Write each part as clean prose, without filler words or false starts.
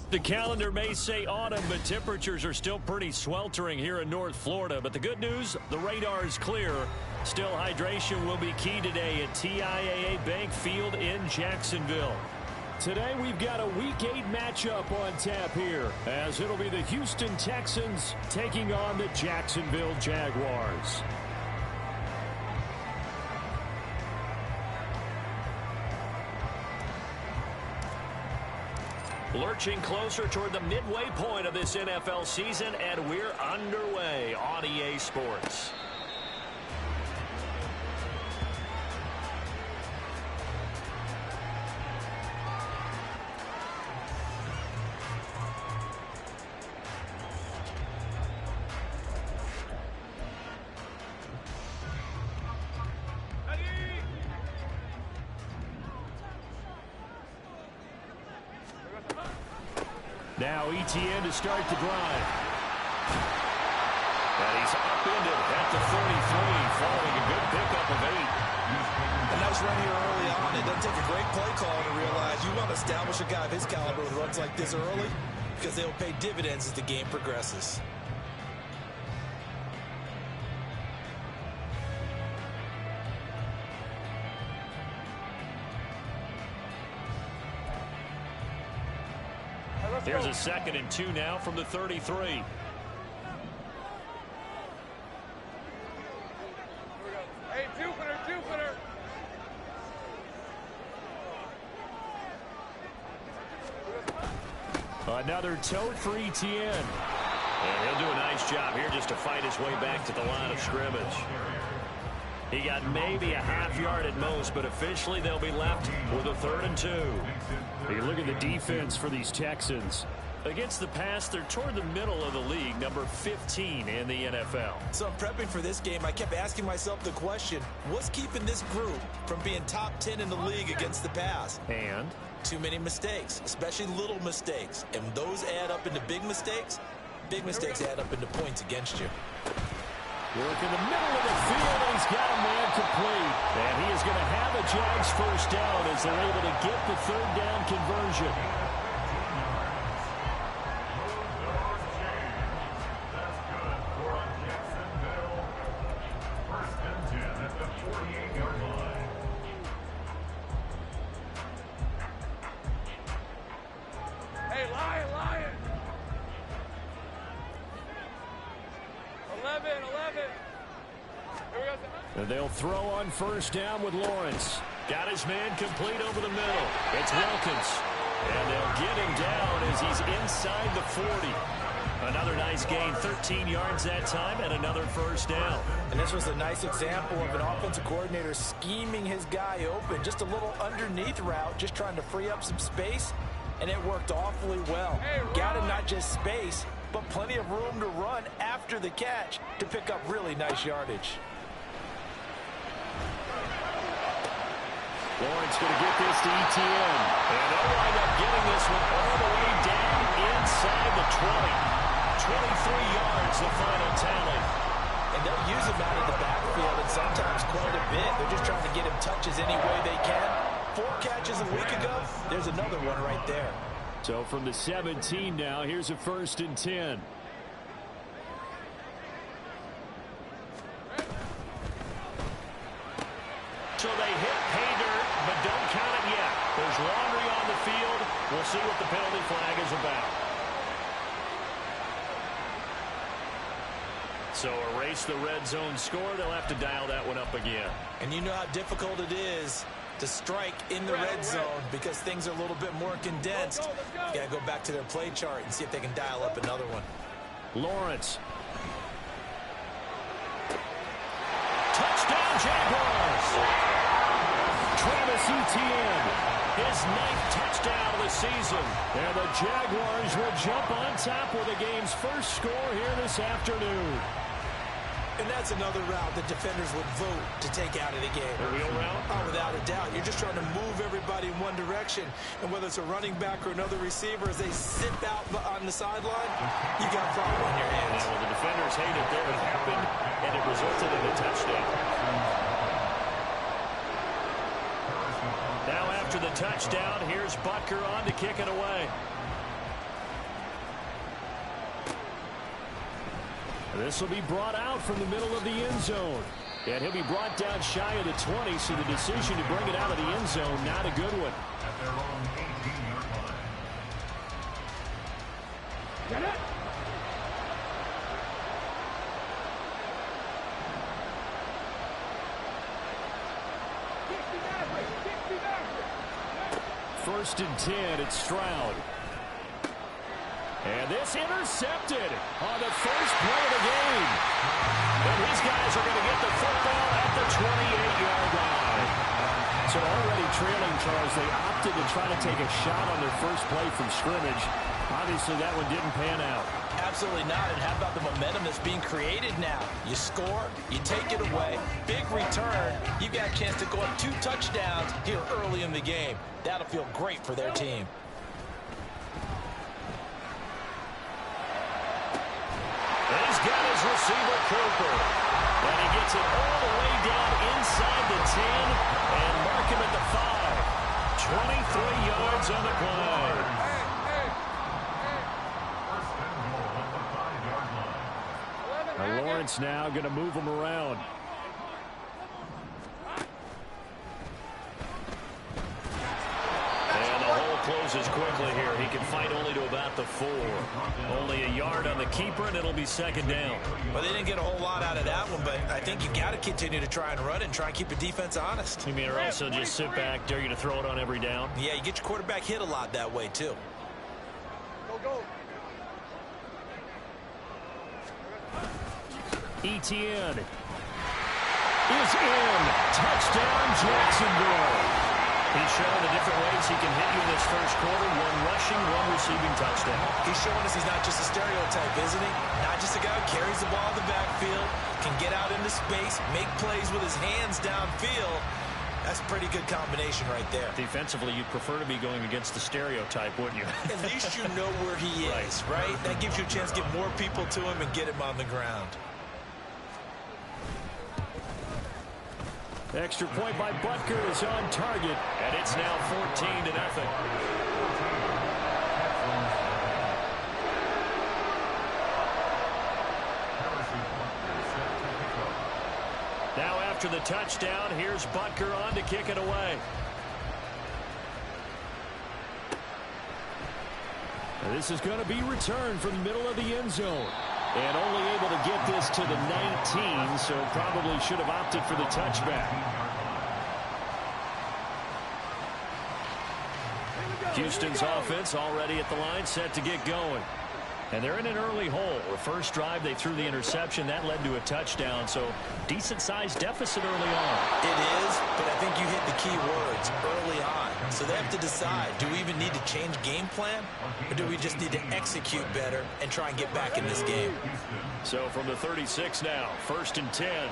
The calendar may say autumn, but temperatures are still pretty sweltering here in North Florida. But the good news, the radar is clear. Still, hydration will be key today at TIAA Bank Field in Jacksonville. Today, we've got a Week 8 matchup on tap here, as it'll be the Houston Texans taking on the Jacksonville Jaguars. Lurching closer toward the midway point of this NFL season, and we're underway on EA Sports. Now ETN to start the drive. And he's upended at the 33, following a good pickup of 8. A nice run here early on. It doesn't take a great play call to realize you want to establish a guy of his caliber with runs like this early, because they'll pay dividends as the game progresses. Here's a 2nd and 2 now from the 33. Hey, Jupiter. Another tote for ETN. And he'll do a nice job here just to fight his way back to the line of scrimmage. He got maybe a half yard at most, but officially they'll be left with a 3rd and 2. You look at the defense for these Texans. Against the pass, they're toward the middle of the league, number 15 in the NFL. So I'm prepping for this game. I kept asking myself the question, what's keeping this group from being top 10 in the league against the pass? And? Too many mistakes, especially little mistakes. And those add up into big mistakes. Big mistakes add up into points against you. Work in the middle of the field, and he's got a man complete. And he is going to have a Jags first down as they're able to get the 3rd down conversion. Hey, Lion. 11. Here we go. And they'll throw on first down with Lawrence. Got his man complete over the middle. It's Wilkins. And they'll get him down as he's inside the 40. Another nice gain, 13 yards that time, and another first down. And this was a nice example of an offensive coordinator scheming his guy open. Just a little underneath route, just trying to free up some space, and it worked awfully well. Hey, got him not just space, but plenty of room to run after the catch to pick up really nice yardage. Lawrence going to get this to ETN. And they'll wind up getting this one all the way down inside the 20. 23 yards, the final tally. And they'll use him out of the backfield, and sometimes quite a bit. They're just trying to get him touches any way they can. 4 catches a week ago, there's another one right there. So from the 17 now, here's a 1st and 10. So they hit pay dirt, but don't count it yet. There's laundry on the field. We'll see what the penalty flag is about. So erase the red zone score. They'll have to dial that one up again. And you know how difficult it is to strike in the red zone because things are a little bit more condensed. You got to go back to their play chart and see if they can dial up another one. Lawrence. Touchdown, Jaguars. Travis Etienne, his 9th touchdown of the season. And the Jaguars will jump on top with the game's first score here this afternoon. And that's another route that defenders would vote to take out of the game. A real route? Oh, without a doubt. You're just trying to move everybody in one direction. And whether it's a running back or another receiver, as they sit out on the sideline, you got a problem on your hands. Well, the defenders hate it there. It happened, and it resulted in a touchdown. Now after the touchdown. Here's Butker on to kick it away. This will be brought out from the middle of the end zone. And he'll be brought down shy of the 20, so the decision to bring it out of the end zone, not a good one. At their own 18-yard line. Get it! First and 10, it's Stroud. And this intercepted on the first play of the game. And these guys are going to get the football at the 28-yard line. So already trailing, Charles, they opted to try to take a shot on their first play from scrimmage. Obviously, that one didn't pan out. Absolutely not. And how about the momentum that's being created now? You score, you take it away, big return. You've got a chance to go up 2 touchdowns here early in the game. That'll feel great for their team. And he's got his receiver, Cooper. And he gets it all the way down inside the 10 and mark him at the 5. 23 yards on the play. Now Lawrence now going to move him around. And the hole closes quickly here. He can fight only to about the 4. Only a yard on the keeper, and it'll be second down. Well, they didn't get a whole lot out of that one, but I think you got to continue to try and run it and try and keep the defense honest. You mean or also just sit back, dare you to throw it on every down? Yeah, you get your quarterback hit a lot that way, too. Go. Etienne is in. Touchdown, Jacksonville. He's showing the different ways he can hit you in this first quarter. 1 rushing, 1 receiving touchdown. He's showing us he's not just a stereotype, isn't he? Not just a guy who carries the ball in the backfield, can get out into space, make plays with his hands downfield. That's a pretty good combination right there. Defensively, you'd prefer to be going against the stereotype, wouldn't you? At least you know where he is, right? That gives you a chance to get more people to him and get him on the ground. Extra point by Butker is on target, and it's now 14-0. Now after the touchdown, here's Butker on to kick it away. This is going to be returned from the middle of the end zone. And only able to get this to the 19, so probably should have opted for the touchback. Houston's offense already at the line, set to get going. And they're in an early hole. The first drive, they threw the interception. That led to a touchdown, so decent-sized deficit early on. It is, but I think you hit the key words, early on. So they have to decide, do we even need to change game plan, or do we just need to execute better and try and get back in this game? So from the 36 now, 1st and 10.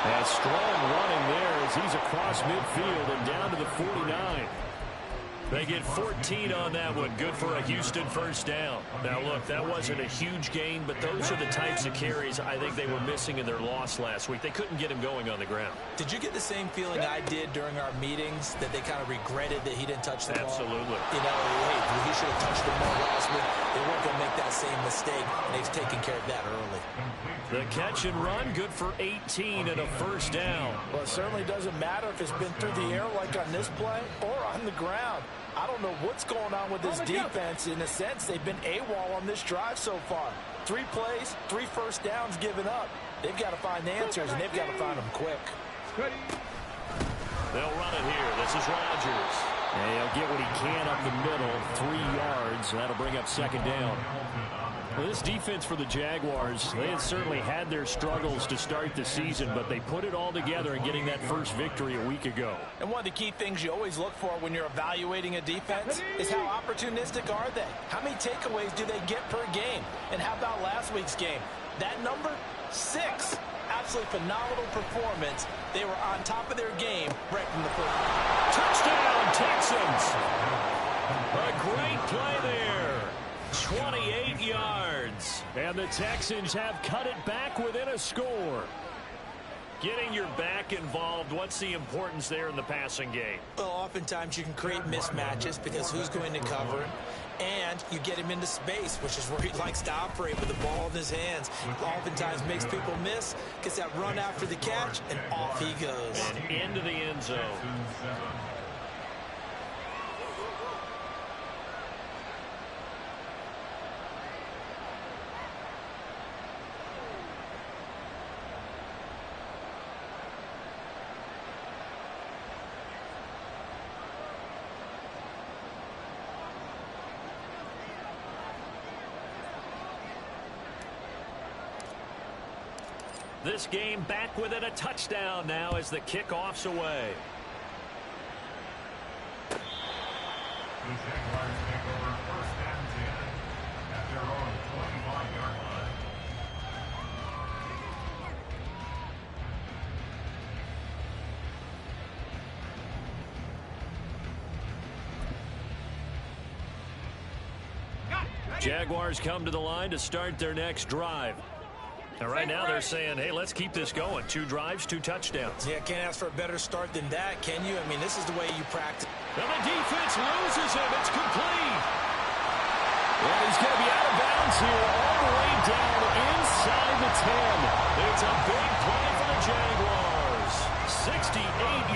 And strong running there as he's across midfield and down to the 49. They get 14 on that one. Good for a Houston first down. Now, look, that wasn't a huge gain, but those are the types of carries I think they were missing in their loss last week. They couldn't get him going on the ground. Did you get the same feeling I did during our meetings, that they kind of regretted that he didn't touch the ball? Absolutely. You know, hey, he should have touched the ball last week. They weren't going to make that same mistake, and they've taken care of that early. The catch and run, good for 18 and a first down. Well, it certainly doesn't matter if it's been through the air like on this play or on the ground. I don't know what's going on with this defense. In a sense, they've been AWOL on this drive so far. 3 plays, 3 first downs given up. They've got to find answers, and they've got to find them quick. They'll run it here. This is Rodgers. And he'll get what he can up the middle, 3 yards. That'll bring up second down. Well, this defense for the Jaguars, they had certainly had their struggles to start the season, but they put it all together in getting that first victory a week ago. And one of the key things you always look for when you're evaluating a defense is how opportunistic are they? How many takeaways do they get per game? And how about last week's game? That number, 6. Absolutely phenomenal performance. They were on top of their game right from the first. Touchdown, Texans! A great play there. 28 yards. And the Texans have cut it back within a score. Getting your back involved, what's the importance there in the passing game? Well, oftentimes you can create mismatches because who's going to cover him? And you get him into space, which is where he likes to operate with the ball in his hands. Oftentimes makes people miss, gets that run after the catch, and off he goes. And into the end zone. This game back within a touchdown now as the kickoff's away. The Jaguars take over 1st and 10 at their own 25-yard line. Jaguars come to the line to start their next drive. And right now they're saying, hey, let's keep this going. 2 drives, 2 touchdowns. Yeah, can't ask for a better start than that, can you? I mean, this is the way you practice. And the defense loses him. It's complete. Well, he's going to be out of bounds here all the way down inside the 10. It's a big play for the Jaguars. 68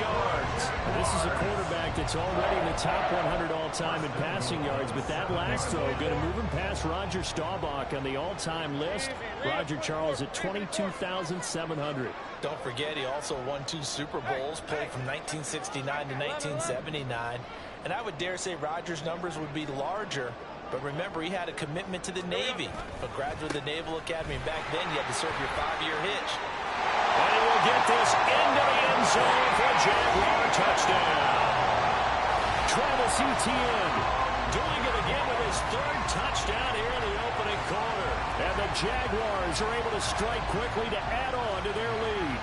yards. This is a quarterback that's already in the top 100 all-time in passing yards, but that last throw going to move him past Roger Staubach on the all-time list. Roger Charles at 22,700. Don't forget, he also won 2 Super Bowls, played from 1969 to 1979. And I would dare say Roger's numbers would be larger. But remember, he had a commitment to the Navy. A graduate of the Naval Academy. Back then, you had to serve your 5-year hitch. And he will get this into the end zone for a Jaguar touchdown. Travis Etienne doing it again with his 3rd touchdown here in the opening quarter. And the Jaguars are able to strike quickly to add on to their lead.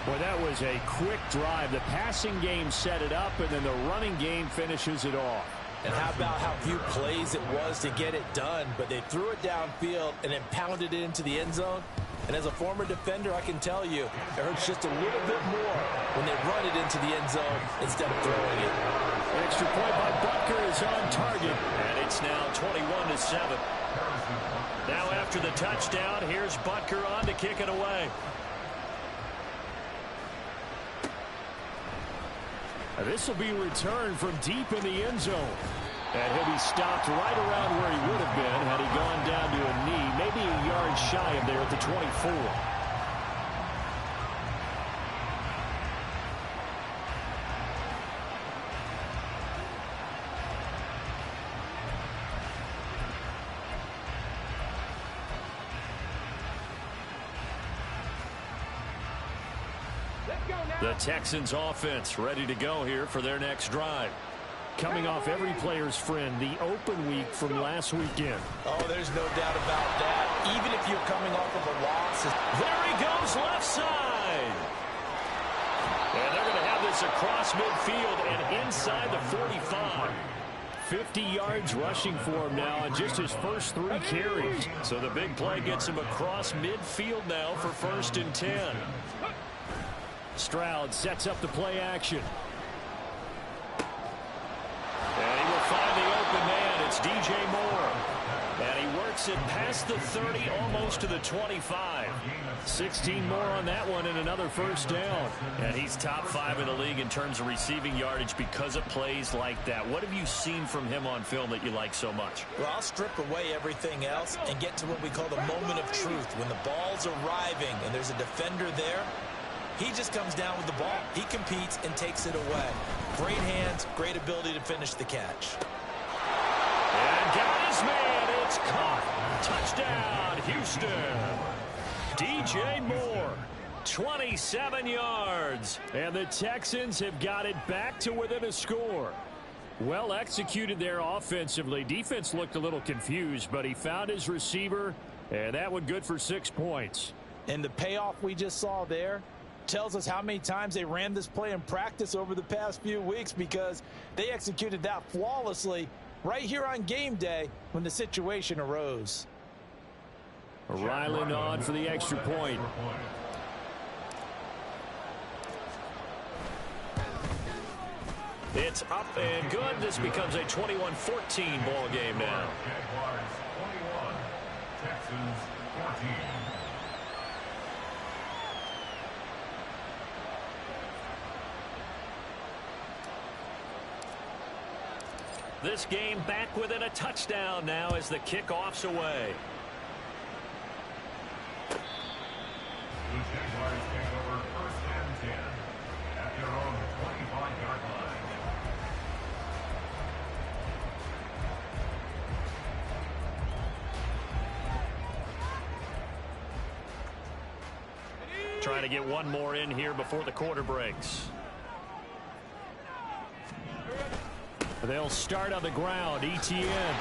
Well, that was a quick drive. The passing game set it up, and then the running game finishes it off. And how about how few plays it was to get it done, but they threw it downfield and then pounded it into the end zone. And as a former defender, I can tell you, it hurts just a little bit more when they run it into the end zone instead of throwing it. Extra point by Butker is on target, and it's now 21-7. Now after the touchdown, here's Butker on to kick it away. This will be returned from deep in the end zone. And he'll be stopped right around where he would have been had he gone down to a knee, maybe a yard shy of there at the 24. The Texans offense ready to go here for their next drive. Coming off every player's friend, the open week from last weekend. Oh, there's no doubt about that. Even if you're coming off of a loss. There he goes left side. And they're going to have this across midfield and inside the 45. 50 yards rushing for him now on just his first 3 carries. So the big play gets him across midfield now for 1st and 10. Stroud sets up the play action. And he will find the open man. It's DJ Moore. And he works it past the 30, almost to the 25. 16 more on that one and another first down. And he's top 5 in the league in terms of receiving yardage because of plays like that. What have you seen from him on film that you like so much? Well, I'll strip away everything else and get to what we call the moment of truth. When the ball's arriving and there's a defender there, he just comes down with the ball. He competes and takes it away. Great hands, great ability to finish the catch. And got his man. It's caught. Touchdown, Houston. DJ Moore, 27 yards. And the Texans have got it back to within a score. Well executed there offensively. Defense looked a little confused, but he found his receiver, and that one good for 6 points. And the payoff we just saw there tells us how many times they ran this play in practice over the past few weeks, because they executed that flawlessly right here on game day when the situation arose. Ryland on for the extra point. It's up and good. This becomes a 21-14 ball game now. Jaguars 21, Texans 14. This game back within a touchdown now as the kickoff's away. The Jaguars take over first and 10 at their own 25-yard line. Trying to get one more in here before the quarter breaks. They'll start on the ground. ETN.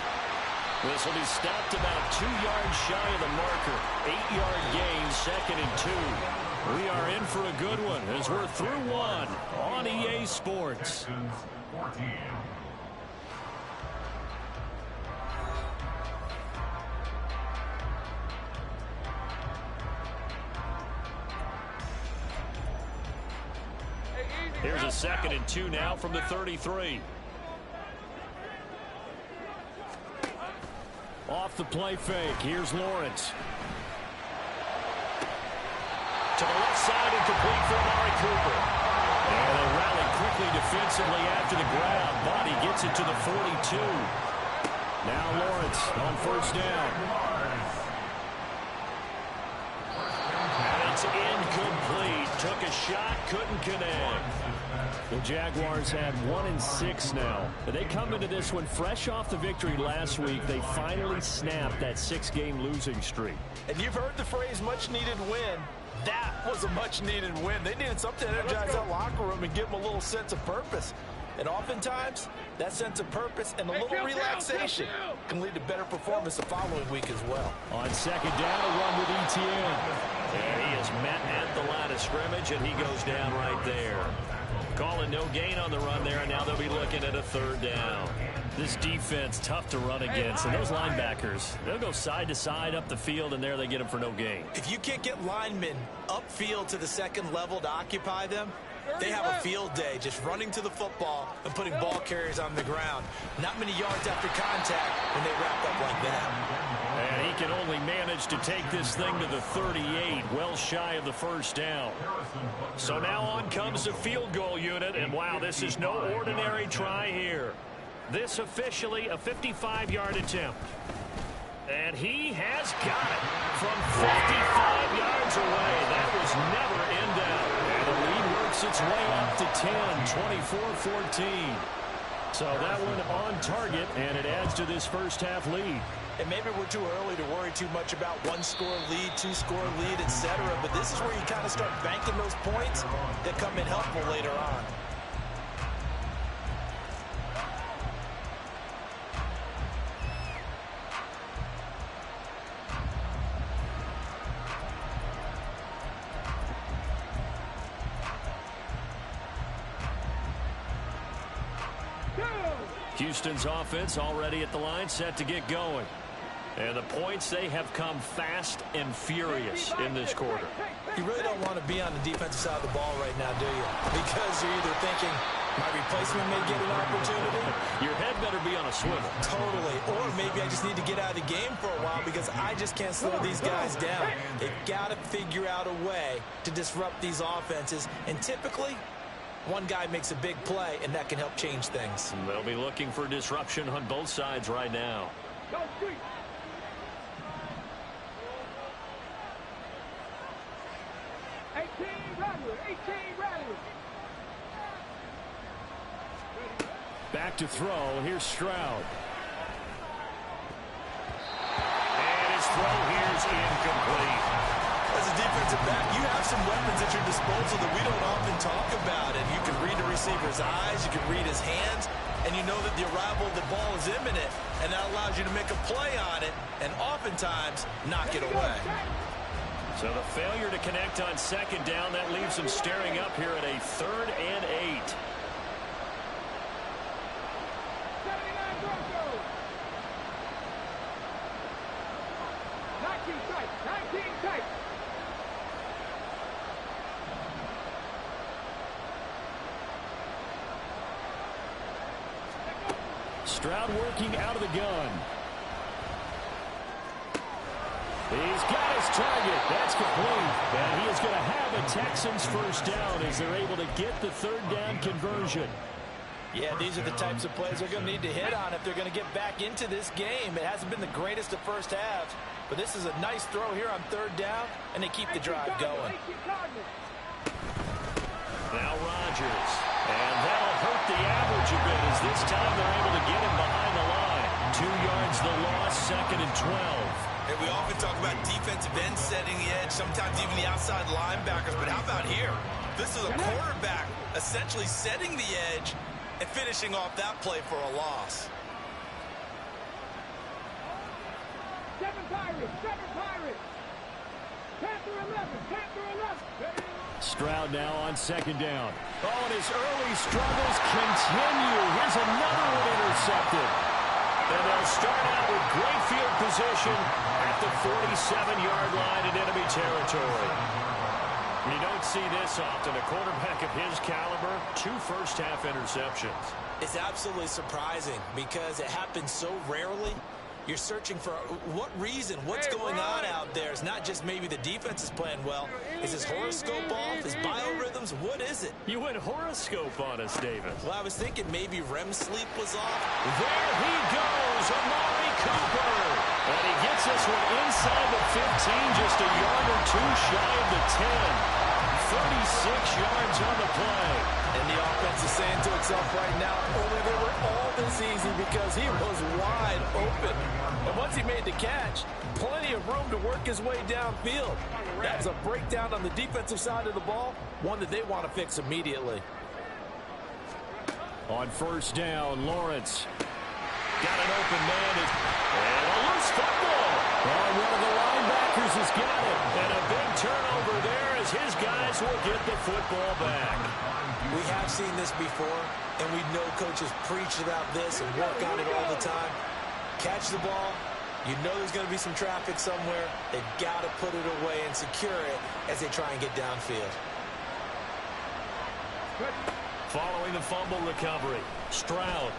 This will be stopped about 2 yards shy of the marker. 8-yard gain, 2nd and 2. We are in for a good one as we're through one on EA Sports. Texans 14. Here's a 2nd and 2 now from the 33. Off the play fake. Here's Lawrence. To the left side and complete for Amari Cooper. And they rally quickly defensively after the grab. Body gets it to the 42. Now Lawrence on first down. And it's incomplete. Took a shot, couldn't connect. The Jaguars had 1-6 now. They come into this one fresh off the victory last week. They finally snapped that 6-game losing streak. And you've heard the phrase much needed win. That was a much needed win. They needed something to energize that locker room and give them a little sense of purpose. And oftentimes, that sense of purpose and a little relaxation can lead to better performance the following week as well. On second down, a run with ETN. And he is met at the line of scrimmage, and he goes down right there. Calling no gain on the run there, and now they'll be looking at a 3rd down. This defense, tough to run against, and those linebackers, they'll go side to side up the field, and there they get them for no gain. If you can't get linemen upfield to the second level to occupy them, they have a field day just running to the football and putting ball carriers on the ground. Not many yards after contact when they wrap up like that. And he can only manage to take this thing to the 38, well shy of the 1st down. So now on comes the field goal unit, and wow, this is no ordinary try here. This officially a 55-yard attempt. And he has got it from 55 yards away. That was never in doubt. And the lead works its way up to 10, 24-14. So that one on target, and it adds to this first half lead. And maybe we're too early to worry too much about 1-score lead, 2-score lead, etc. But this is where you kind of start banking those points that come in helpful later on. Houston's offense already at the line, set to get going. And the points, they have come fast and furious in this quarter. You really don't want to be on the defensive side of the ball right now, do you? Because you're either thinking, my replacement may get an opportunity. Your head better be on a swivel. Totally. Or maybe I just need to get out of the game for a while because I just can't slow these guys down. They've got to figure out a way to disrupt these offenses. And typically, one guy makes a big play, and that can help change things. They'll be looking for disruption on both sides right now. 18 ready. Back to throw. Here's Stroud. And his throw here's incomplete. As a defensive back, you have some weapons at your disposal that we don't often talk about. And you can read the receiver's eyes, you can read his hands, and you know that the arrival of the ball is imminent, and that allows you to make a play on it and oftentimes knock it away. So the failure to connect on second down, that leaves them staring up here at a 3rd and 8. 79 Broncos. tight. 19 tight. Stroud working out of the gun. He's got his target. That's complete. And he is going to have a Texans first down as they're able to get the third down conversion. Yeah, these are the types of plays they're going to need to hit on if they're going to get back into this game. It hasn't been the greatest of first halves, but this is a nice throw here on third down, and they keep the drive going. Now Rodgers. And that'll hurt the average a bit as this time they're able to get him behind the line. 2 yards the loss, 2nd and 12. And we often talk about defensive ends setting the edge, sometimes even the outside linebackers. But how about here? This is a quarterback essentially setting the edge and finishing off that play for a loss. 7 Pirates, 7 Pirates. Panther 11, Panther 11. Stroud now on 2nd down. Oh, and his early struggles continue. Here's another one intercepted. And they'll start out with great field position at the 47-yard line in enemy territory. You don't see this often. A quarterback of his caliber, 2 first-half interceptions. It's absolutely surprising because it happens so rarely. You're searching for what reason, what's going on out there. It's not just maybe the defense is playing well. Is his horoscope off? His biorhythms? What is it? You went horoscope on us, Davis. Well, I was thinking maybe REM sleep was off. There he goes, Amari Cooper. And he gets this one inside the 15, just a yard or 2 shy of the 10. 36 yards on the play. And the offense is saying to itself right now, only they were all this easy because he was wide open. And once he made the catch, plenty of room to work his way downfield. That's a breakdown on the defensive side of the ball, one that they want to fix immediately. On 1st down, Lawrence got an open man. And a loose football. Oh, one of the linebackers has got it. And a big turnover there as his guys will get the football back. We have seen this before, and we know coaches preach about this and work on it all the time. Catch the ball. You know there's going to be some traffic somewhere. They've got to put it away and secure it as they try and get downfield. Following the fumble recovery, Stroud.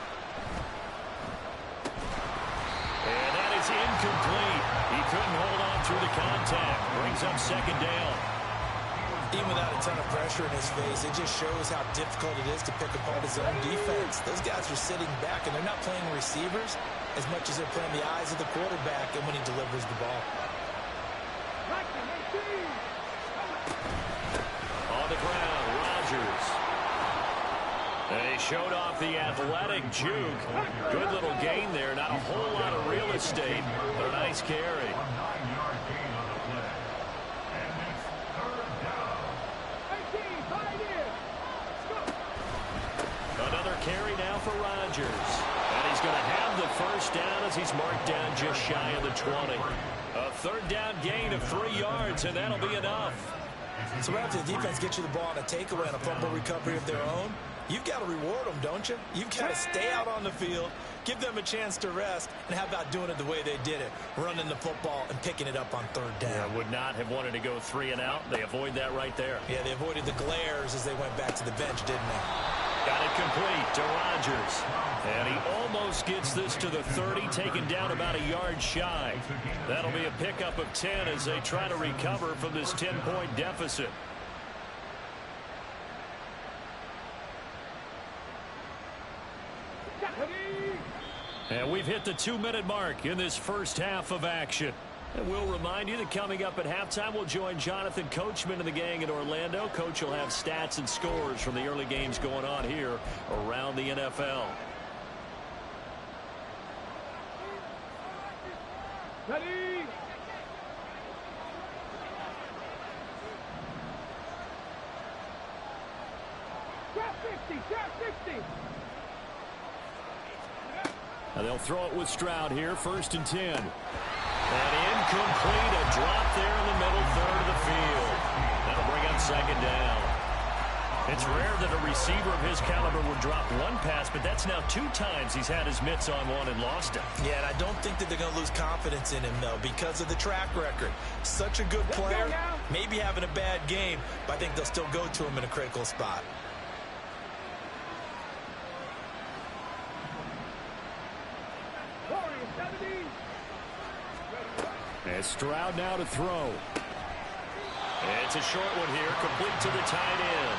And that is incomplete. He couldn't hold on through the contact. Brings up 2nd down. Even without a ton of pressure in his face, it just shows how difficult it is to pick apart his own defense. Those guys are sitting back, and they're not playing receivers as much as they're playing the eyes of the quarterback and when he delivers the ball. On the ground, Rodgers. And he showed off the athletic juke. Good little gain there. Not a whole lot of real estate, but a nice carry. 9-yard gain on the play. And it's 3rd down. 18, tight end. Another carry now for Rodgers. And he's going to have the first down as he's marked down just shy of the 20. A 3rd down gain of 3 yards, and that'll be enough. So after the defense gets you the ball on a takeaway and a fumble recovery of their own, you've got to reward them, don't you? You've got to stay out on the field, give them a chance to rest, and how about doing it the way they did it, running the football and picking it up on 3rd down. Yeah, would not have wanted to go 3 and out. They avoid that right there. Yeah, they avoided the glares as they went back to the bench, didn't they? Got it complete to Rodgers. And he almost gets this to the 30, taken down about a yard shy. That'll be a pickup of 10 as they try to recover from this 10-point deficit. And we've hit the 2-minute mark in this first half of action. And we'll remind you that coming up at halftime, we'll join Jonathan Coachman and the gang in Orlando. Coach will have stats and scores from the early games going on here around the NFL. Ready? Trap 50, trap 50. And they'll throw it with Stroud here, 1st and 10. And incomplete, a drop there in the middle 3rd of the field. That'll bring up 2nd down. It's rare that a receiver of his caliber would drop one pass, but that's now 2 times he's had his mitts on one and lost it. Yeah, and I don't think that they're going to lose confidence in him, though, because of the track record. Such a good player, maybe having a bad game, but I think they'll still go to him in a critical spot. And Stroud now to throw. It's a short one here, complete to the tight end.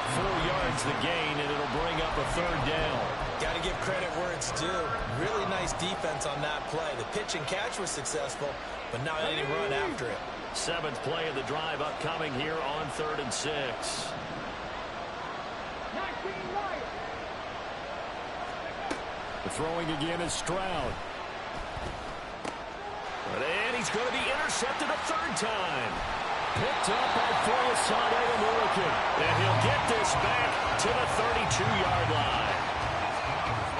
4 yards the gain, and it'll bring up a 3rd down. Got to give credit where it's due. Really nice defense on that play. The pitch and catch was successful, but now any run after it. 7th play of the drive upcoming here on 3rd and 6. The throwing again is Stroud. And he's going to be intercepted a 3rd time. Picked up by Foyesade American. And he'll get this back to the 32-yard line.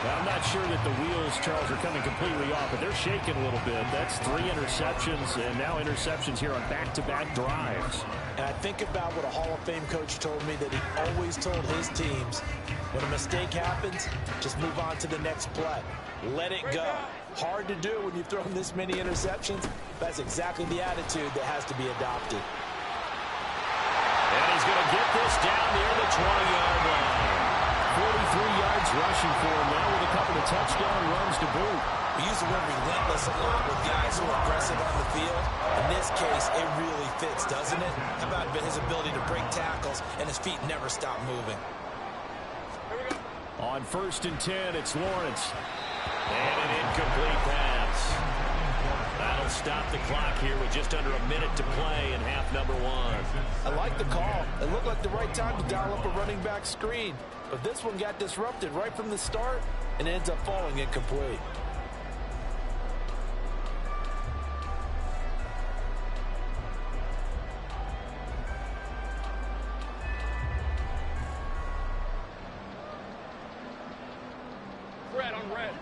Now, I'm not sure that the wheels, Charles, are coming completely off, but they're shaking a little bit. That's 3 interceptions, and now interceptions here on back-to-back drives. And I think about what a Hall of Fame coach told me, that he always told his teams, when a mistake happens, just move on to the next play. Let it go. Hard to do when you've thrown this many interceptions. That's exactly the attitude that has to be adopted. And he's going to get this down near the 20-yard line. 43 yards rushing for him now with a couple of touchdown runs to boot. We use the word relentless a lot with guys who are aggressive on the field. In this case, it really fits, doesn't it? How about his ability to break tackles and his feet never stop moving? On 1st and 10, it's Lawrence. And an incomplete pass. That'll stop the clock here with just under a minute to play in half number 1. I like the call. It looked like the right time to dial up a running back screen. But this one got disrupted right from the start and ends up falling incomplete.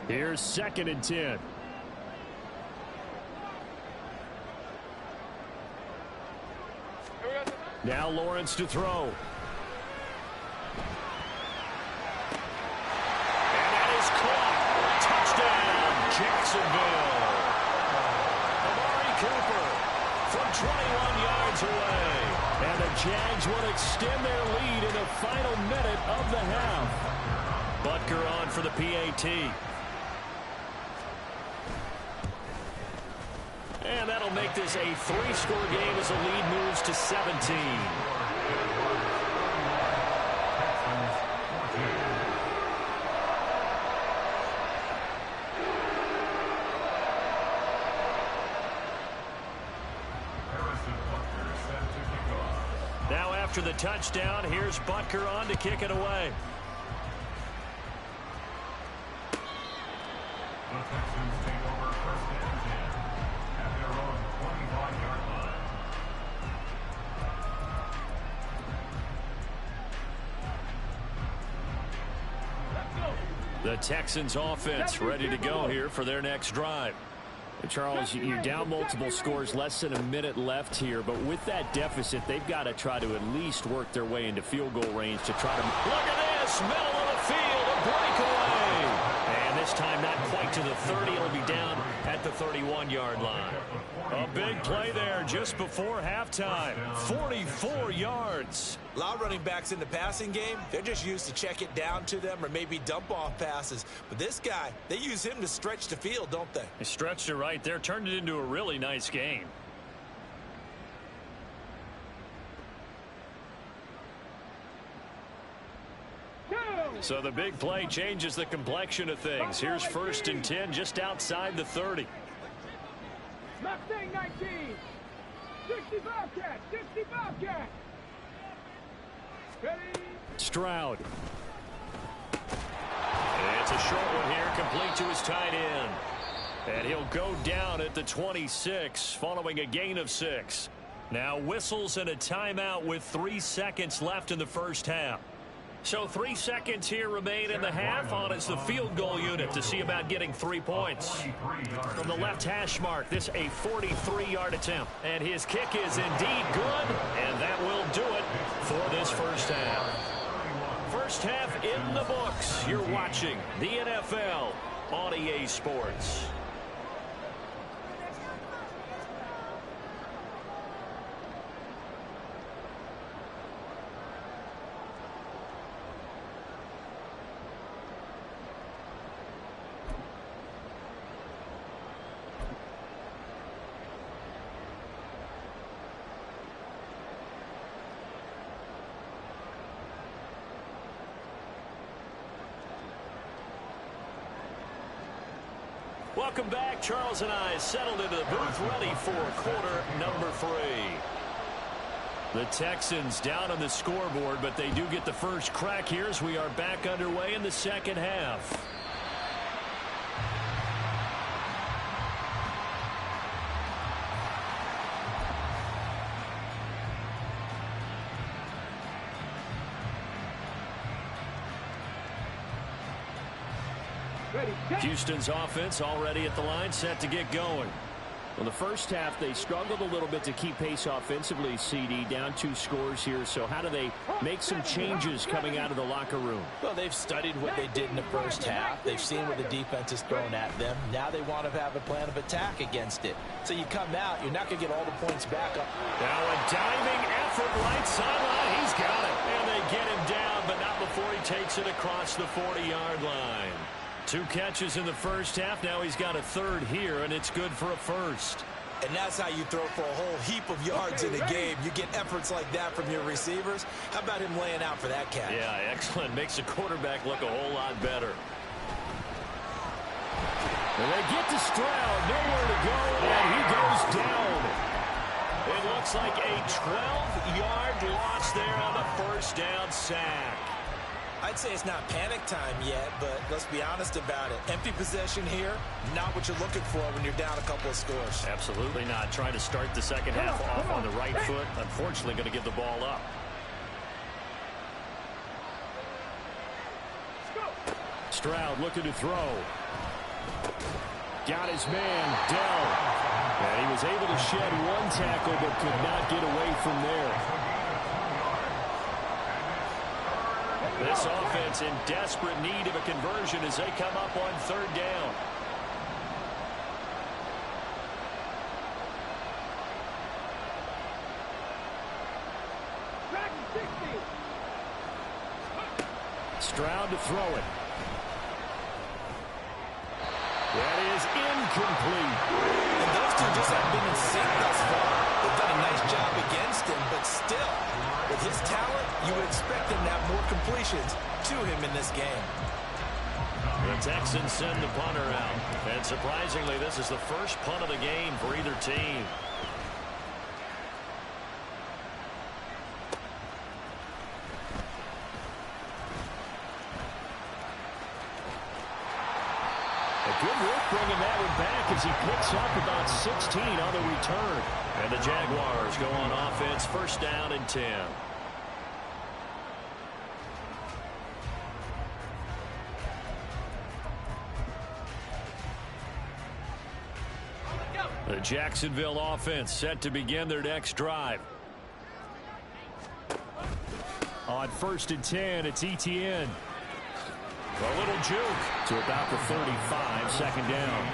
Here's 2nd and 10. Now Lawrence to throw. And that is caught. Touchdown, Jacksonville. Amari Cooper from 21 yards away. And the Jags will extend their lead in the final minute of the half. Butker on for the PAT. And that'll make this a 3-score game as the lead moves to 17. Now after the touchdown, here's Butker on to kick it away. The Texans take over 1st and 10 at their own 25-yard line. The Texans offense ready to go here for their next drive. Charles, you're down multiple scores, less than a minute left here, but with that deficit, they've got to try to at least work their way into field goal range to try to... Look at this! Middle of the field, a breakaway! And this time not quite to the 30. It'll be down at the 31-yard line. A big play there just before halftime. 44 yards. A lot of running backs in the passing game, they're just used to check it down to them or maybe dump off passes. But this guy, they use him to stretch the field, don't they? They stretched it right there, turned it into a really nice game. So the big play changes the complexion of things. Here's 1st and 10 just outside the 30. Mustang 19. 60 Bobcat. 60 Bobcat. Ready. Stroud. It's a short one here, complete to his tight end. And he'll go down at the 26 following a gain of 6. Now whistles and a timeout with 3 seconds left in the first half. So 3 seconds here remain in the half on as the field goal unit to see about getting 3 points. From the left hash mark, this a 43-yard attempt. And his kick is indeed good, and that will do it for this first half. First half in the books. You're watching the NFL on EA Sports. Welcome back. Charles and I settled into the booth, ready for quarter number 3. The Texans down on the scoreboard, but they do get the first crack here as we are back underway in the second half. Houston's offense already at the line, set to get going. Well, the first half, they struggled a little bit to keep pace offensively, CD, down 2 scores here. So how do they make some changes coming out of the locker room? Well, they've studied what they did in the first half. They've seen what the defense has thrown at them. Now they want to have a plan of attack against it. So you come out, you're not going to get all the points back up. Now a diving effort, right sideline. He's got it. And they get him down, but not before he takes it across the 40-yard line. 2 catches in the first half. Now he's got a third here, and it's good for a first. And that's how you throw for a whole heap of yards in a game. You get efforts like that from your receivers. How about him laying out for that catch? Yeah, excellent. Makes the quarterback look a whole lot better. And they get to Stroud. Nowhere to go, and he goes down. It looks like a 12-yard loss there on the first down sack. I'd say it's not panic time yet, but let's be honest about it. Empty possession here, not what you're looking for when you're down a couple of scores. Absolutely not. Trying to start the second half off on the right foot. Unfortunately, going to give the ball up. Stroud looking to throw. Got his man, Dell. And he was able to shed 1 tackle, but could not get away from there. This offense in desperate need of a conversion as they come up on 3rd down. Stroud to throw it. That is incomplete. And those two just haven't been in sync thus far. They've done a nice job against him, but still, with his talent, you would expect him to have more completions to him in this game. The Texans send the punter out. And surprisingly, this is the first punt of the game for either team. Good work bringing that one back as he picks up about 16 on the return. And the Jaguars go on offense, first down and 10. The Jacksonville offense set to begin their next drive. On 1st and 10, it's Etienne. A little juke to about the 35, second down.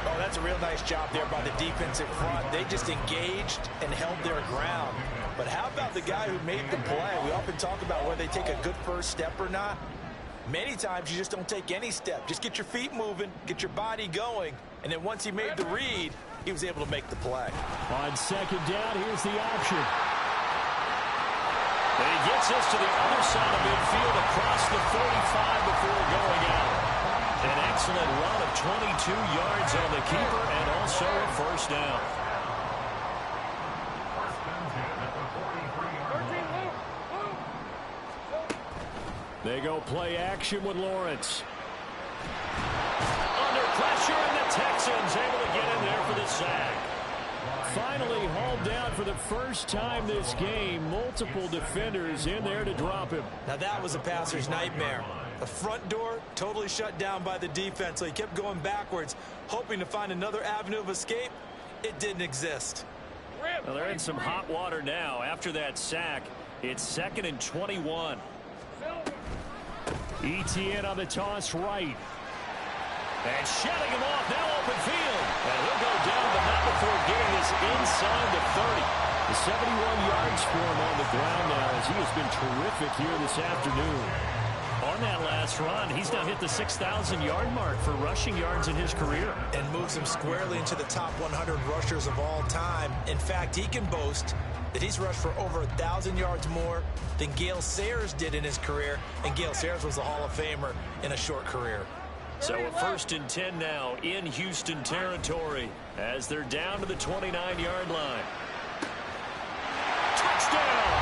Oh, that's a real nice job there by the defensive front. They just engaged and held their ground. But how about the guy who made the play? We often talk about whether they take a good first step or not. Many times you just don't take any step. Just get your feet moving, get your body going, and then once he made the read, he was able to make the play. On 2nd down, here's the option. And he gets us to the other side of midfield across the 45 before going out. An excellent run of 22 yards on the keeper and also a first down. They go play action with Lawrence. Under pressure, and the Texans able to get in there for the sack. Finally hauled down for the first time this game. Multiple defenders in there to drop him. Now that was a passer's nightmare. The front door totally shut down by the defense, so he kept going backwards, hoping to find another avenue of escape. It didn't exist. Well, they're in some hot water now. After that sack, it's 2nd and 21. ETN on the toss right. And shedding him off, now open field. And he'll go down, but not before getting this inside the 30. The 71 yards for him on the ground now, as he has been terrific here this afternoon. On that last run, he's now hit the 6,000-yard mark for rushing yards in his career. And moves him squarely into the top 100 rushers of all time. In fact, he can boast that he's rushed for over 1,000 yards more than Gale Sayers did in his career. And Gale Sayers was a Hall of Famer in a short career. So a 1st and 10 now in Houston territory as they're down to the 29-yard line. Touchdown!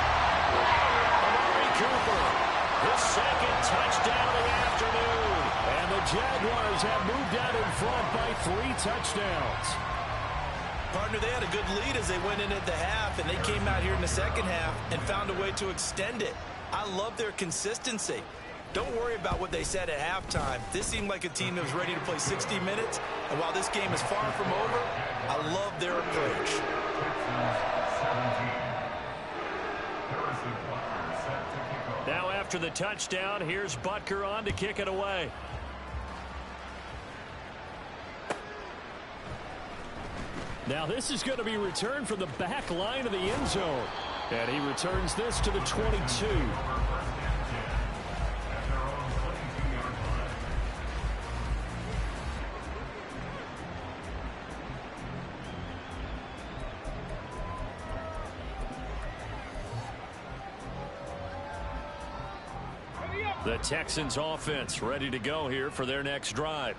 Amari Cooper, his 2nd touchdown of the afternoon. And the Jaguars have moved out in front by 3 touchdowns. Partner, they had a good lead as they went in at the half, and they came out here in the second half and found a way to extend it. I love their consistency. Don't worry about what they said at halftime. This seemed like a team that was ready to play 60 minutes, and while this game is far from over, I love their approach. Now after the touchdown, here's Butker on to kick it away. Now this is going to be returned from the back line of the end zone. And he returns this to the 22. The Texans offense ready to go here for their next drive.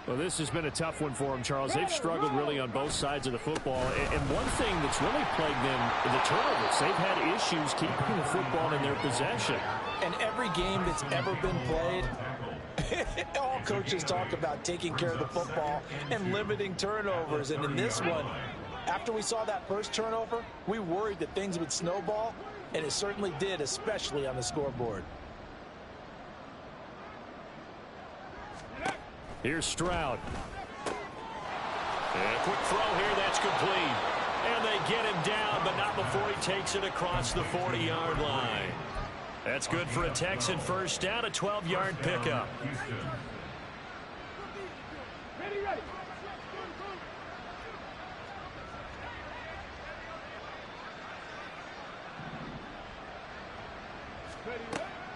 Well, this has been a tough one for them, Charles. They've struggled really on both sides of the football. And one thing that's really plagued them is the turnovers. They've had issues keeping the football in their possession. And every game that's ever been played, all coaches talk about taking care of the football and limiting turnovers. And in this one, after we saw that first turnover, we worried that things would snowball, and it certainly did, especially on the scoreboard. Here's Stroud. And a quick throw here, that's complete. And they get him down, but not before he takes it across the 40-yard line. That's good for a Texan first down, a 12-yard pickup.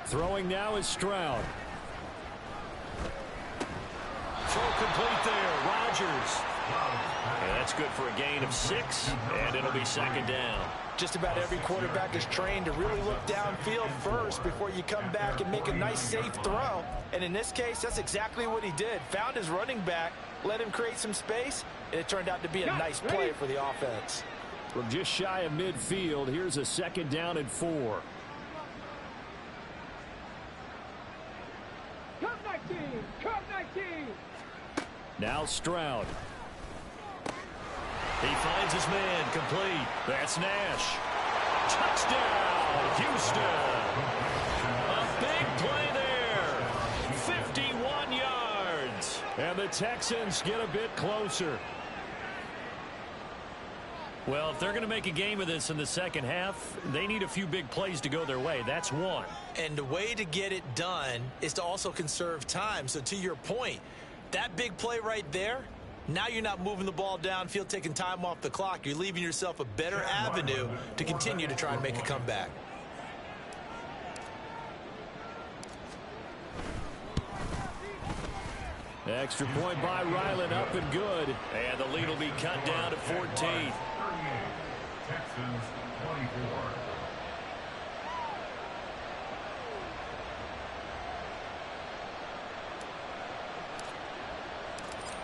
Throwing now is Stroud. Throw complete there, Rodgers. And that's good for a gain of 6, and it'll be 2nd down. Just about every quarterback is trained to really look downfield first before you come back and make a nice, safe throw. And in this case, that's exactly what he did. Found his running back, let him create some space, and it turned out to be a nice play for the offense. From just shy of midfield, here's a 2nd down and 4. Come 19! Come 19! Now Stroud. He finds his man, complete. That's Nash. Touchdown, Houston. A big play there. 51 yards. And the Texans get a bit closer. Well, if they're going to make a game of this in the second half, they need a few big plays to go their way. That's one. And the way to get it done is to also conserve time. So to your point, that big play right there, now you're not moving the ball downfield, taking time off the clock. You're leaving yourself a better avenue to continue to try and make a comeback. Extra point by Ryland, up and good. And the lead will be cut down to 14. Texans 24.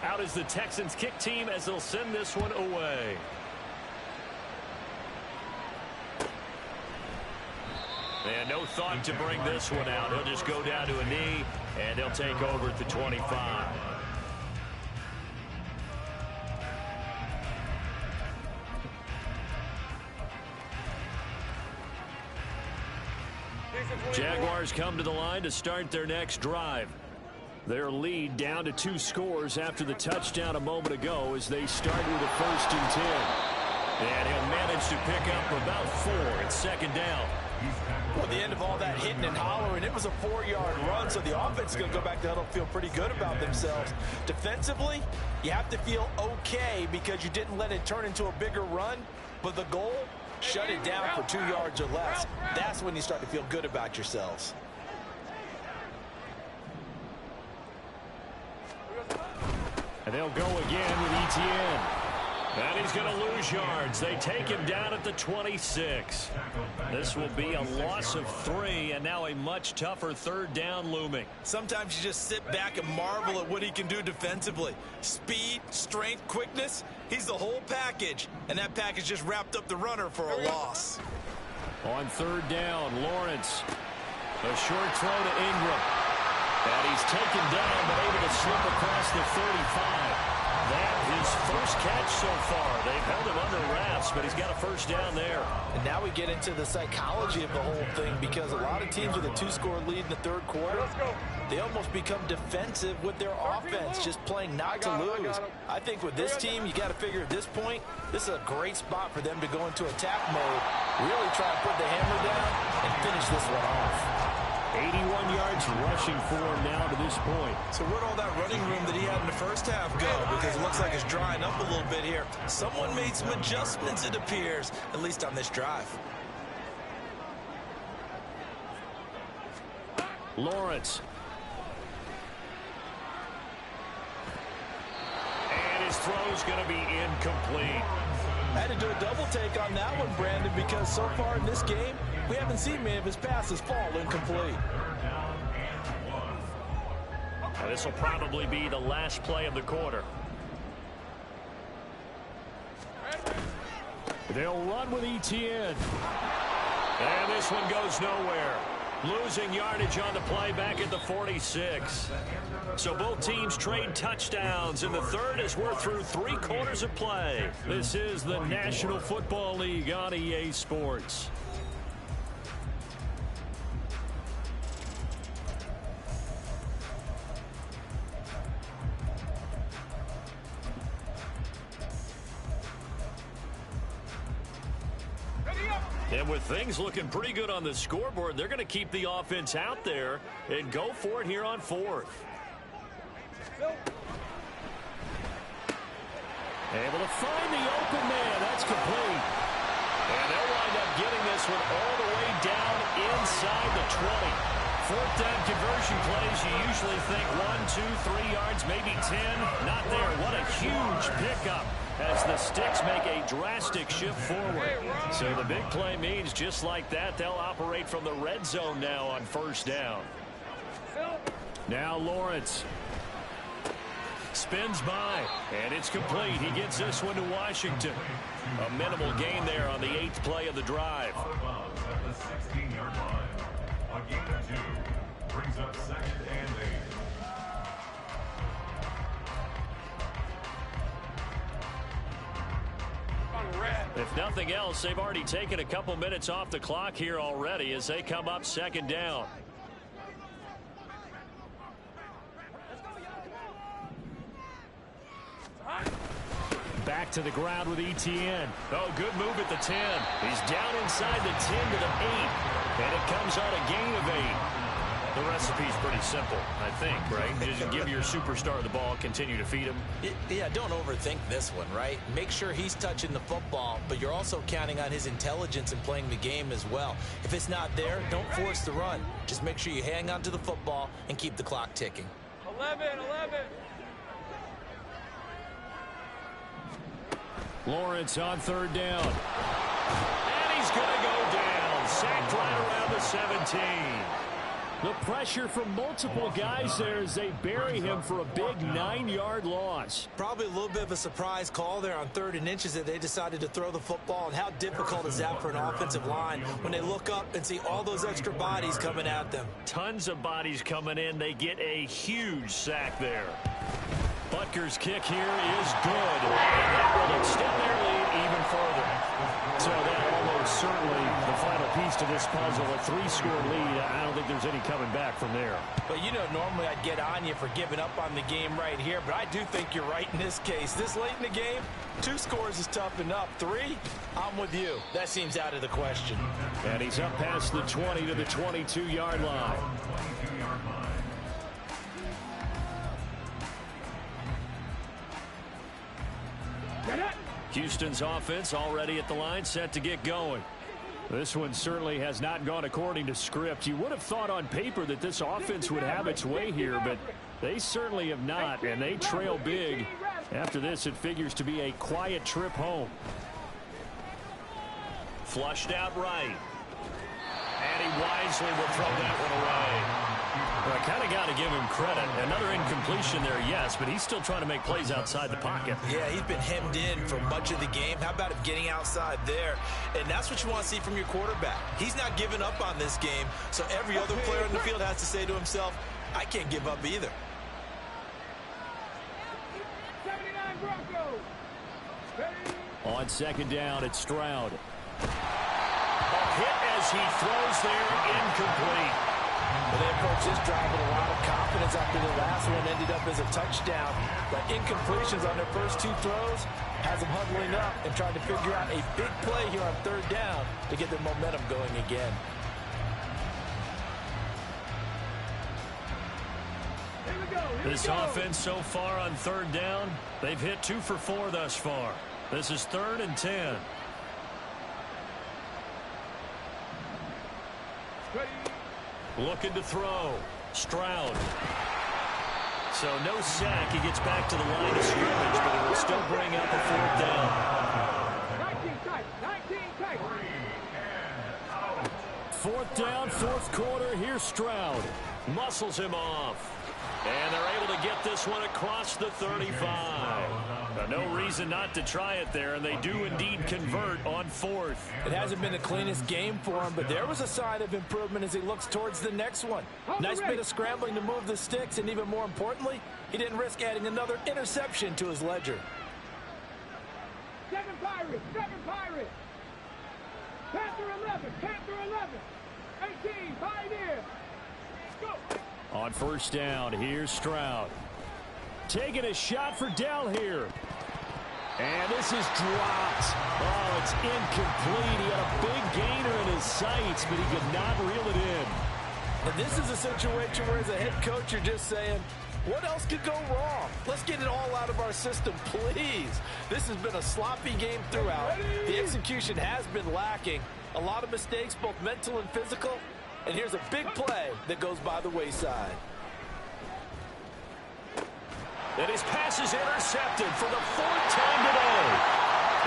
Out is the Texans kick team as they'll send this one away. And no thought to bring this one out. He'll just go down to a knee, and they'll take over at the 25. Jaguars come to the line to start their next drive. Their lead down to 2 scores after the touchdown a moment ago as they start with a 1st and 10. And he'll managed to pick up about 4. It's second down. Well, at the end of all that hitting and hollering, it was a 4-yard run, so the offense is going to go back to huddle, feel pretty good about themselves. Defensively, you have to feel okay because you didn't let it turn into a bigger run, but the goal, shut it down for 2 yards or less. That's when you start to feel good about yourselves. And they'll go again with Etienne. And he's going to lose yards. They take him down at the 26. This will be a loss of 3, and now a much tougher third down looming. Sometimes you just sit back and marvel at what he can do defensively. Speed, strength, quickness. He's the whole package, and that package just wrapped up the runner for a loss. On third down, Lawrence. A short throw to Ingram. And he's taken down, but able to slip across the 35. That his first catch so far. They've held him under wraps, but he's got a first down there. And now we get into the psychology of the whole thing, because a lot of teams with a 2-score lead in the third quarter, they almost become defensive with their offense, just playing not to lose. I think with this team, you got to figure at this point, this is a great spot for them to go into attack mode, really try to put the hammer down and finish this one off. 81 yards rushing for him now to this point. So where'd all that running room that he had in the first half go? Because it looks like it's drying up a little bit here. Someone made some adjustments, it appears, at least on this drive. Lawrence. And his throw's going to be incomplete. I had to do a double take on that one, Brandon, because so far in this game, we haven't seen many of his passes fall incomplete. Now this will probably be the last play of the quarter. They'll run with Etienne. And this one goes nowhere. Losing yardage on the play back at the 46. So both teams trade touchdowns, and the third as we're through 3 quarters of play. This is the National Football League on EA Sports. And with things looking pretty good on the scoreboard, they're going to keep the offense out there and go for it here on 4th. Able to find the open man. That's complete. And they'll wind up getting this one all the way down inside the 20. 4th down conversion plays, you usually think 1, 2, 3 yards, maybe 10. Not there. What a huge pickup as the Sticks make a drastic shift forward. So the big play means just like that, they'll operate from the red zone now on 1st down. Now Lawrence. Spins by, and it's complete. He gets this one to Washington. A minimal gain there on the 8th play of the drive. Out of bounds at the 16-yard line. A gain of 2 brings up 2nd and 8. If nothing else, they've already taken a couple minutes off the clock here already as they come up 2nd down. Back to the ground with Etienne. Oh, good move at the 10. He's down inside the 10 to the 8. And it comes on a gain of 8. The recipe's pretty simple, I think, right? Just give your superstar the ball, continue to feed him. Yeah, don't overthink this one, right? Make sure he's touching the football, but you're also counting on his intelligence in playing the game as well. If it's not there, don't force the run. Just make sure you hang on to the football and keep the clock ticking. 11. Lawrence on 3rd down. And he's going to go down. Sacked right around the 17. The pressure from multiple guys there as they bury him for a big 9-yard loss. Probably a little bit of a surprise call there on 3rd and inches that they decided to throw the football. And how difficult is that for an offensive line when they look up and see all those extra bodies coming at them? Tons of bodies coming in. They get a huge sack there. Butker's kick here is good. And that will extend their lead even further. So that almost certainly the final piece to this puzzle, a 3-score lead. I don't think there's any coming back from there. But, you know, normally I'd get on you for giving up on the game right here, but I do think you're right in this case. This late in the game, 2 scores is tough enough. 3, I'm with you. That seems out of the question. And he's up past the 20 to the 22-yard line. Houston's offense already at the line, set to get going. This one certainly has not gone according to script. You would have thought on paper that this offense would have its way here, but they certainly have not, and they trail big. After this, it figures to be a quiet trip home. Flushed out right. And he wisely will throw that one away. Well, I kind of got to give him credit. Another incompletion there, yes, but he's still trying to make plays outside the pocket. Yeah, he's been hemmed in for much of the game. How about him getting outside there? And that's what you want to see from your quarterback. He's not giving up on this game, so every other player in the field has to say to himself, I can't give up either. 79 Broncos. On second down, it's Stroud. A hit as he throws there, incomplete. Well, they approached this drive with a lot of confidence after the last one ended up as a touchdown. But incompletions on their first 2 throws has them huddling up and trying to figure out a big play here on third down to get their momentum going again. This offense so far on third down, they've hit 2 for 4 thus far. This is 3rd and 10. Looking to throw. Stroud. So no sack. He gets back to the line of scrimmage, but it will still bring up a 4th down. 19 tight. 19 tight. 4th down, 4th quarter. Here's Stroud. Muscles him off. And they're able to get this one across the 35. Now, no reason not to try it there, and they do indeed convert on 4th. It hasn't been the cleanest game for him, but there was a sign of improvement as he looks towards the next one. Nice bit of scrambling to move the sticks, and even more importantly, he didn't risk adding another interception to his ledger. 7 Pirates. 7 Pirates. Panther 11. Panther 11. 18. Pioneer. Go. On first down, here's Stroud. Taking a shot for Dell here. And this is dropped. Oh, it's incomplete. He had a big gainer in his sights, but he could not reel it in. And this is a situation where as a head coach, you're just saying, what else could go wrong? Let's get it all out of our system, please. This has been a sloppy game throughout. The execution has been lacking. A lot of mistakes, both mental and physical. And here's a big play that goes by the wayside. And his pass is intercepted for the 4th time today.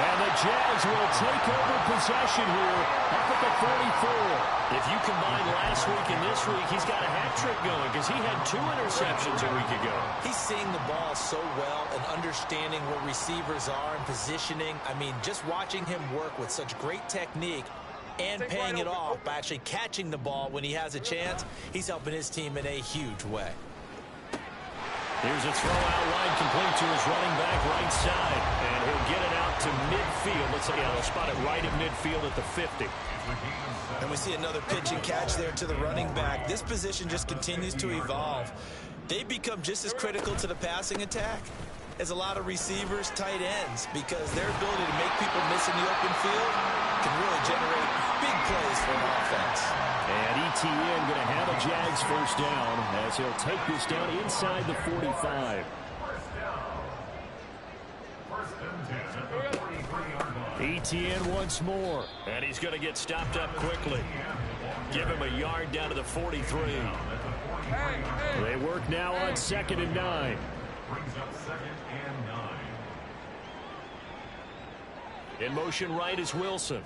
And the Jags will take over possession here up at the 44. If you combine last week and this week, he's got a hat trick going because he had 2 interceptions a week ago. He's seeing the ball so well and understanding where receivers are and positioning. I mean, just watching him work with such great technique and paying it off by actually catching the ball when he has a chance, he's helping his team in a huge way. Here's a throw out wide complete to his running back right side. And he'll get it out to midfield. Let's say he'll spot it right at midfield at the 50. And we see another pitch and catch there to the running back. This position just continues to evolve. They become just as critical to the passing attack as a lot of receivers, tight ends, because their ability to make people miss in the open field can really generate big plays for an offense. And ETN going to have a Jags first down as he'll take this down inside the 45. ETN once more. And he's going to get stopped up quickly. Give him a yard down to the 43. They work now on 2nd and 9. Brings up 2nd and 9. In motion right is Wilson.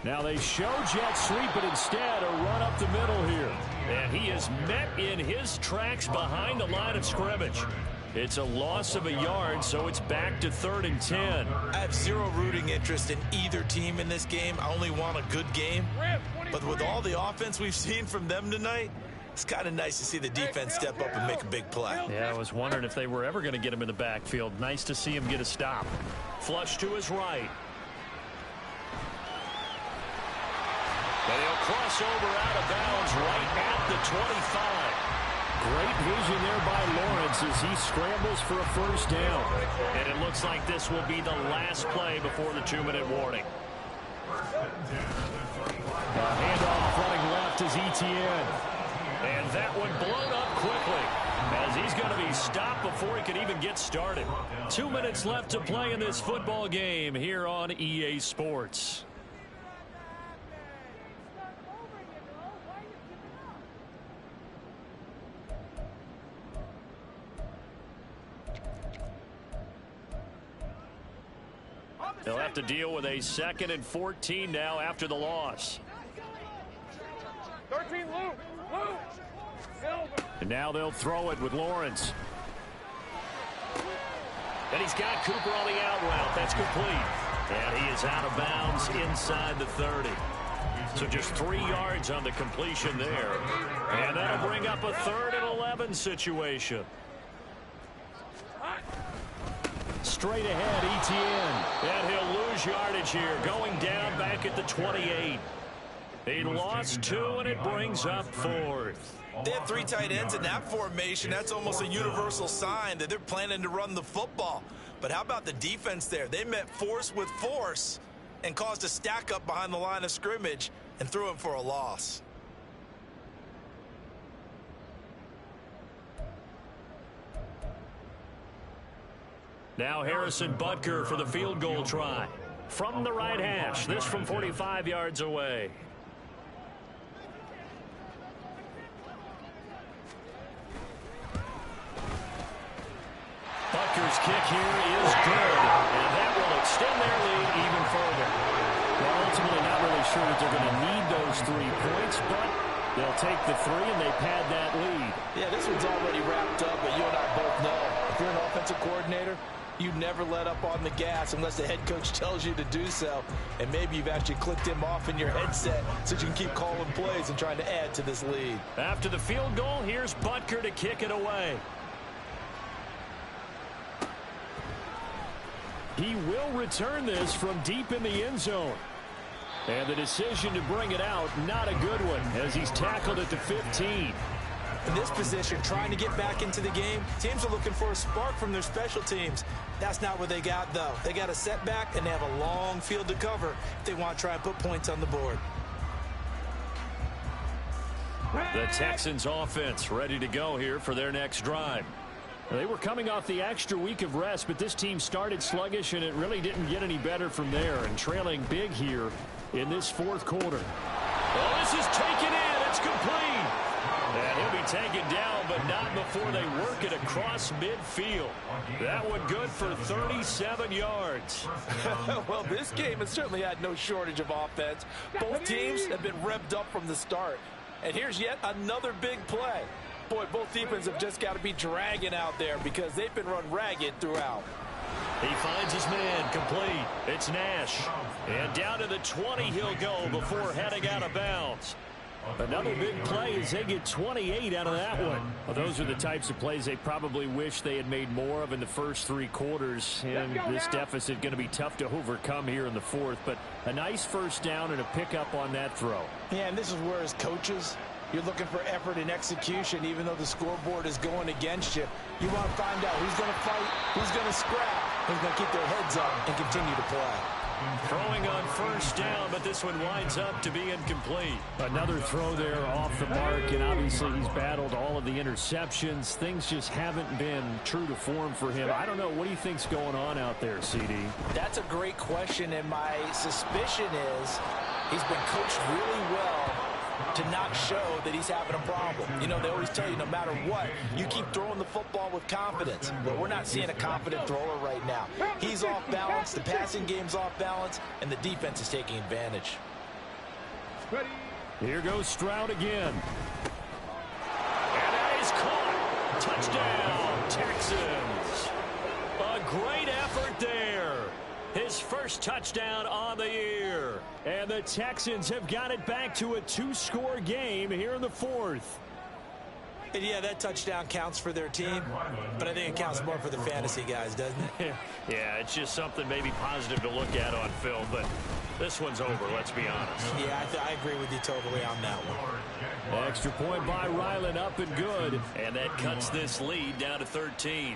Now they show jet sweep, but instead a run up the middle here. And he is met in his tracks behind the line of scrimmage. It's a loss of a yard, so it's back to 3rd and 10. I have zero rooting interest in either team in this game. I only want a good game. But with all the offense we've seen from them tonight, it's kind of nice to see the defense step up and make a big play. Yeah, I was wondering if they were ever going to get him in the backfield. Nice to see him get a stop. Flush to his right. And he'll cross over out of bounds right at the 25. Great vision there by Lawrence as he scrambles for a first down. And it looks like this will be the last play before the 2-minute warning. Handoff running left is Etienne. And that one blown up quickly as he's going to be stopped before he can even get started. 2 minutes left to play in this football game here on EA Sports. They'll have to deal with a 2nd and 14 now after the loss. 13, Luke. And now they'll throw it with Lawrence. And he's got Cooper on the out route. That's complete. And he is out of bounds inside the 30. So just 3 yards on the completion there. And that'll bring up a 3rd and 11 situation. Straight ahead, Etienne. And he'll lose yardage here, going down back at the 28. He lost 2, and it brings up 4th. They have 3 tight ends in that formation. That's almost a universal sign that they're planning to run the football. But how about the defense there? They met force with force and caused a stack up behind the line of scrimmage and threw him for a loss. Now Harrison Butker for the field goal try. From the right hash, this from 45 yards away. Butker's kick here is good, and that will extend their lead even further. Well, ultimately not really sure that they're going to need those 3 points, but they'll take the 3 and they pad that lead. Yeah, this one's already wrapped up, but you and I both know if you're an offensive coordinator, you never let up on the gas unless the head coach tells you to do so. And maybe you've actually clicked him off in your headset so you can keep calling plays and trying to add to this lead. After the field goal, here's Butker to kick it away. He will return this from deep in the end zone. And the decision to bring it out, not a good one, as he's tackled at the 15. In this position, trying to get back into the game, teams are looking for a spark from their special teams. That's not what they got, though. They got a setback, and they have a long field to cover if they want to try and put points on the board. The Texans offense ready to go here for their next drive. They were coming off the extra week of rest, but this team started sluggish, and it really didn't get any better from there, and trailing big here in this 4th quarter. Oh, this is taken in. It's complete. And he'll be taken down, but not before they work it across midfield. That one good for 37 yards. Well, this game has certainly had no shortage of offense. Both teams have been revved up from the start. And here's yet another big play. Boy, both defenses have just got to be dragging out there because they've been run ragged throughout. He finds his man complete. It's Nash. And down to the 20 he'll go before heading out of bounds. Another big play as they get 28 out of that one. Well, those are the types of plays they probably wish they had made more of in the first 3 quarters. And this deficit going to be tough to overcome here in the 4th. But a nice first down and a pickup on that throw. Yeah, and this is where as coaches, you're looking for effort and execution, even though the scoreboard is going against you. You want to find out who's going to fight, who's going to scrap, who's going to keep their heads up and continue to play. Throwing on first down, but this one winds up to be incomplete. Another throw there off the mark, and obviously he's battled all of the interceptions. Things just haven't been true to form for him. I don't know. What do you think's going on out there, CD? That's a great question, and my suspicion is he's been coached really well to not show that he's having a problem. You know, they always tell you no matter what, you keep throwing the football with confidence. But we're not seeing a confident thrower right now. He's off balance, the passing game's off balance, and the defense is taking advantage. Here goes Stroud again. And that is caught. Touchdown, Texans. A great effort there. His first touchdown on the year. And the Texans have got it back to a 2-score game here in the 4th. And yeah, that touchdown counts for their team, but I think it counts more for the fantasy guys, doesn't it? Yeah, it's just something maybe positive to look at on film, but this one's over, let's be honest. Yeah, I agree with you totally on that one. Extra point by Ryland, up and good. And that cuts this lead down to 13.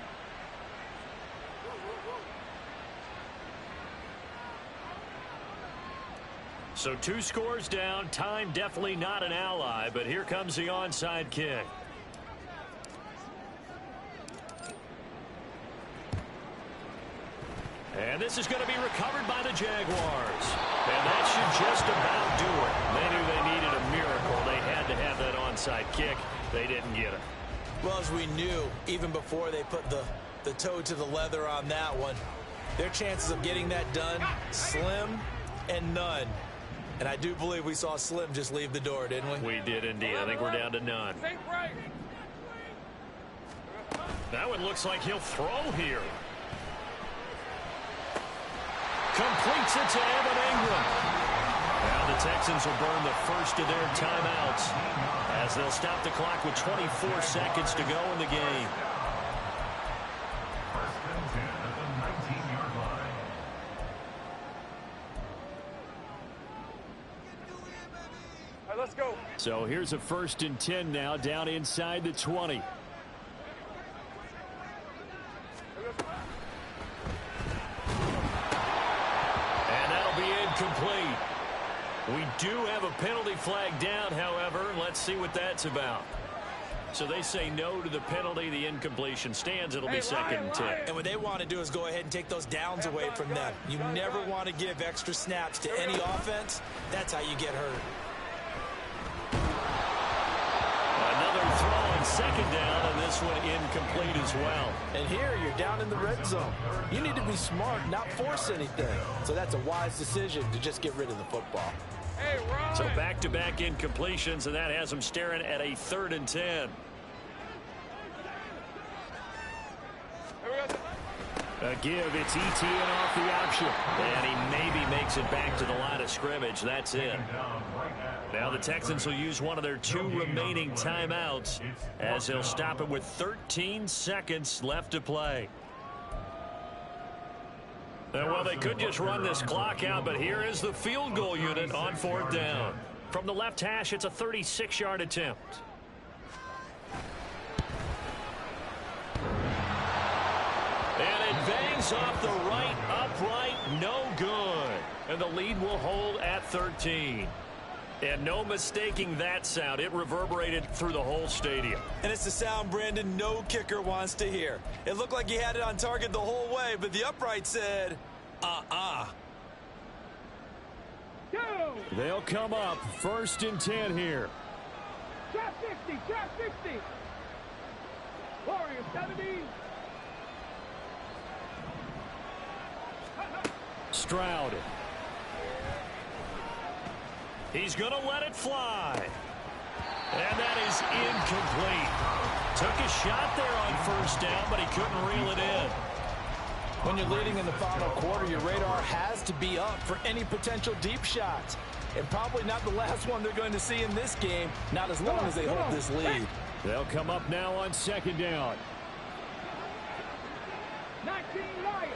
So 2 scores down. Time definitely not an ally, but here comes the onside kick. And this is going to be recovered by the Jaguars. And that should just about do it. They knew they needed a miracle. They had to have that onside kick. They didn't get it. Well, as we knew, even before they put the toe to the leather on that one, their chances of getting that done, slim and none. And I do believe we saw Slim just leave the door, didn't we? We did indeed. I think we're down to none. That one looks like he'll throw here. Completes it to Evan Ingram. Now the Texans will burn the first of their timeouts as they'll stop the clock with 24 seconds to go in the game. First and 10 at the 19-yard line. All right, let's go. So here's a 1st and 10 now, down inside the 20. Complete. We do have a penalty flag down, however. Let's see what that's about. So they say no to the penalty. The incompletion stands. It'll be 2nd and 10. And what they want to do is go ahead and take those downs away from them. You never want to give extra snaps to any offense. That's how you get hurt. Another throw on 2nd down, and this one incomplete as well. And here you're down in the red zone. You need to be smart, not force anything. So that's a wise decision to just get rid of the football. So back-to-back incompletions, and that has them staring at a 3rd and 10. A give, it's ETN off the option. And he maybe makes it back to the line of scrimmage. That's it. Now the Texans will use one of their 2 remaining timeouts as they'll stop it with 13 seconds left to play. Well, they could just run this clock out, but here is the field goal unit on 4th down. From the left hash, it's a 36-yard attempt. And it bangs off the right upright, no good. And the lead will hold at 13. And no mistaking that sound. It reverberated through the whole stadium. And it's the sound, Brandon, no kicker wants to hear. It looked like he had it on target the whole way, but the upright said, They'll come up 1st and 10 here. Trap 60, trap 60. Warriors 70. Stroud. He's going to let it fly. And that is incomplete. Took a shot there on 1st down, but he couldn't reel it in. When you're leading in the final quarter, your radar has to be up for any potential deep shots. And probably not the last one they're going to see in this game, not as long as they hold this lead. They'll come up now on 2nd down. 19 Lions.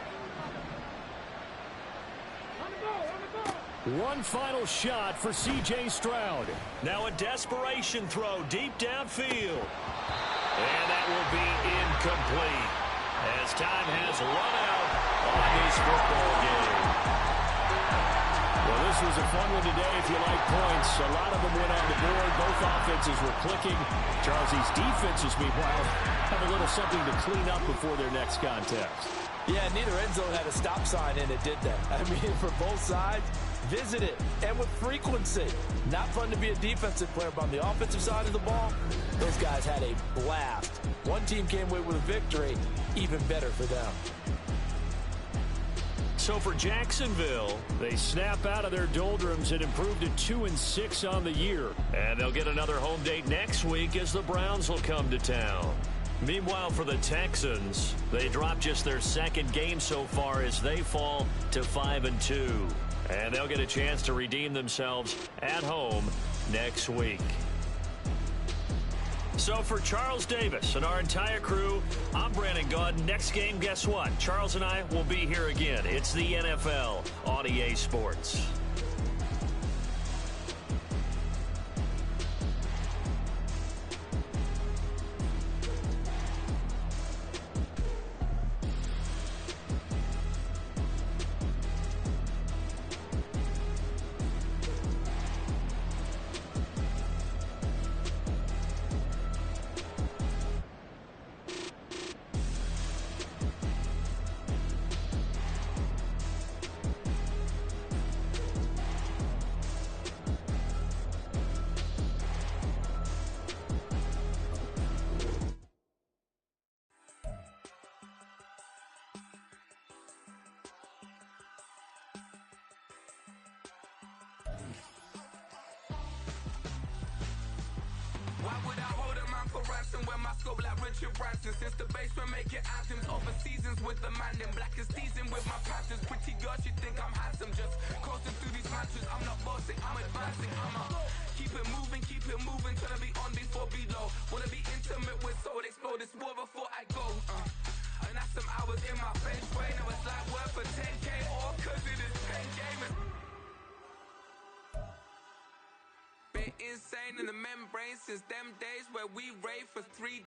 On the ball, on the ball. One final shot for C.J. Stroud. Now a desperation throw deep downfield. And that will be incomplete as time has run out on this football game. Well, this was a fun one today if you like points. A lot of them went on the board. Both offenses were clicking. Charles's defenses, meanwhile, have a little something to clean up before their next contest. Yeah, neither end zone had a stop sign in it, did they? I mean, for both sides, visit it, and with frequency. Not fun to be a defensive player, but on the offensive side of the ball, those guys had a blast. One team came away with a victory, even better for them. So for Jacksonville, They snap out of their doldrums and improve to 2-6 on the year. and they'll get another home date next week as the Browns will come to town. Meanwhile, for the Texans, they drop just their 2nd game so far as they fall to 5-2. And they'll get a chance to redeem themselves at home next week. So for Charles Davis and our entire crew, I'm Brandon Gaudin. Next game, guess what? Charles and I will be here again. It's the NFL on EA Sports. Why would I hold a man for ransom when my scope like Richard Branson? Since the basement making anthems over seasons with the man in black is teasing with my patterns. Pretty girl, she think I'm handsome. Just coasting through these matches. I'm not bossing, I'm advancing. Keep it moving, trying to be on before below. Wanna be intimate with soul, explore this war before I go. And that's some hours in my feng shui. Now it's like work for 10K, all cause it is pen game. Been insane in the membrane since them days where we rave for 3